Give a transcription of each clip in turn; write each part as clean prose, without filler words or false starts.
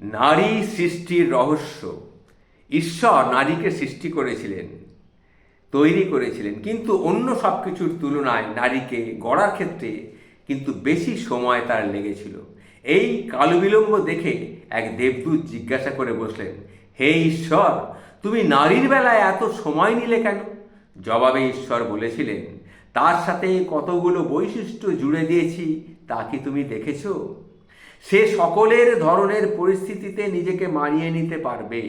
নারী সৃষ্টির রহস্য। ঈশ্বর নারীকে সৃষ্টি করেছিলেন, তৈরি করেছিলেন, কিন্তু অন্য সব কিছুর তুলনায় নারীকে গড়ার ক্ষেত্রে কিন্তু বেশি সময় তার লেগেছিল। এই কালবিলম্ব দেখে এক দেবদূত জিজ্ঞাসা করে বসলেন, হে ঈশ্বর, তুমি নারীর বেলায় এত সময় নিলে কেন? জবাবে ঈশ্বর বলেছিলেন, তার সাথে কতগুলো বৈশিষ্ট্য জুড়ে দিয়েছি তা কি তুমি দেখেছো? সে সকলের ধরনের পরিস্থিতিতে নিজেকে মানিয়ে নিতে পারবে।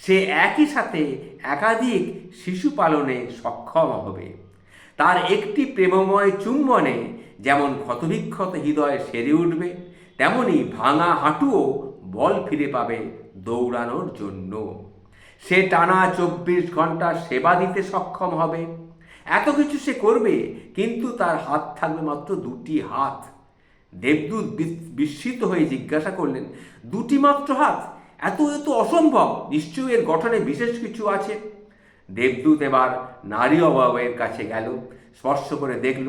সে একই সাথে একাধিক শিশু পালনে সক্ষম হবে। তার একটি প্রেমময় চুম্বনে যেমন ক্ষতবিক্ষত হৃদয় সেরে উঠবে, তেমনি ভাঙা হাঁটুও বল ফিরে পাবে দৌড়ানোর জন্য। সে টানা 24 ঘন্টা সেবা দিতে সক্ষম হবে। এত কিছু সে করবে, কিন্তু তার হাত থাকবে মাত্র দুটি হাত। দেবদূত বিস্মিত হয়ে জিজ্ঞাসা করলেন, দুটি মাত্র হাত? এত এত অসম্ভব, নিশ্চয়ই এর গঠনে বিশেষ কিছু আছে। দেবদূত এবার নারী অবয়বের কাছে গেল, স্পর্শ করে দেখল,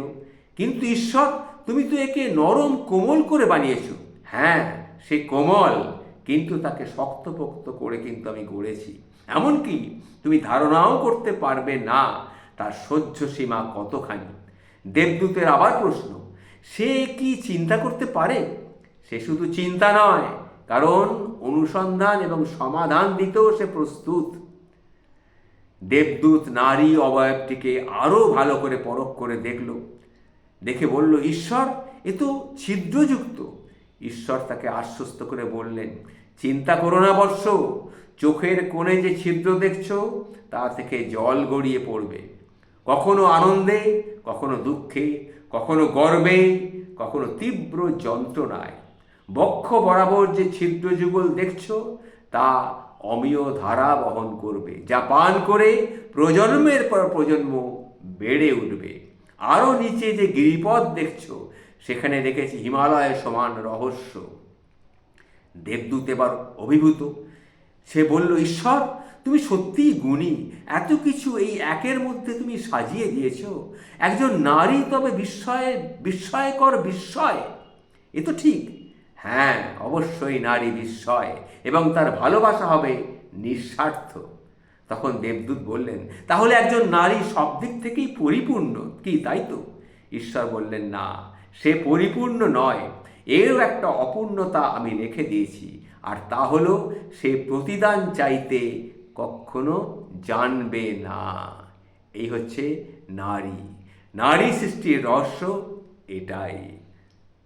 কিন্তু ঈশ্বর, তুমি তো একে নরম কোমল করে বানিয়েছ। হ্যাঁ, সে কোমল, কিন্তু তাকে শক্তপোক্ত করে কিন্তু আমি গড়েছি। এমনকি তুমি ধারণাও করতে পারবে না তার সহ্য সীমা কতখানি। দেবদূতের আবার প্রশ্ন, সে কি চিন্তা করতে পারে? সে শুধু চিন্তা নয়, কারণ অনুসন্ধান এবং সমাধান দিতেও সে প্রস্তুত। দেবদূত নারী অবয়বটিকে আরও ভালো করে পরখ করে দেখল, দেখে বলল, ঈশ্বর, এ তো ছিদ্রযুক্ত। ঈশ্বর তাকে আশ্বস্ত করে বললেন, চিন্তা করো না বৎস, চোখের কোণে যে ছিদ্র দেখছো তা থেকে জল গড়িয়ে পড়বে, কখনো আনন্দে, কখনো দুঃখে, কখনো গর্বে, কখনো তীব্র যন্ত্রণায়। বক্ষ বরাবর যে ছিদ্র যুগল দেখছো তা অমীয় ধারা বহন করবে, যা পান করে প্রজন্মের পর প্রজন্ম বেড়ে উঠবে। আরও নিচে যে গিরিপথ দেখছো, সেখানে দেখেছি হিমালয় সমান রহস্য। দেবদূত এবার অভিভূত। সে বলল, ঈশ্বর, তুমি সত্যিই গুণী। এত কিছু এই একের মধ্যে তুমি সাজিয়ে দিয়েছ। একজন নারী তবে বিস্ময়কর বিস্ময়। এ তো ঠিক। হ্যাঁ, অবশ্যই নারী বিস্ময়, এবং তার ভালোবাসা হবে নিঃস্বার্থ। তখন দেবদূত বললেন, তাহলে একজন নারী সব দিক থেকেই পরিপূর্ণ, কি তাই তো? ঈশ্বর বললেন, না, সে পরিপূর্ণ নয়। এরও একটা অপূর্ণতা আমি রেখে দিয়েছি, আর তা হলো সে প্রতিদান চাইতে কখনো জানবে না। এই হচ্ছে নারী। নারী সৃষ্টির রহস্য এটাই।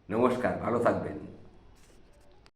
নমস্কার, ভালো থাকবেন।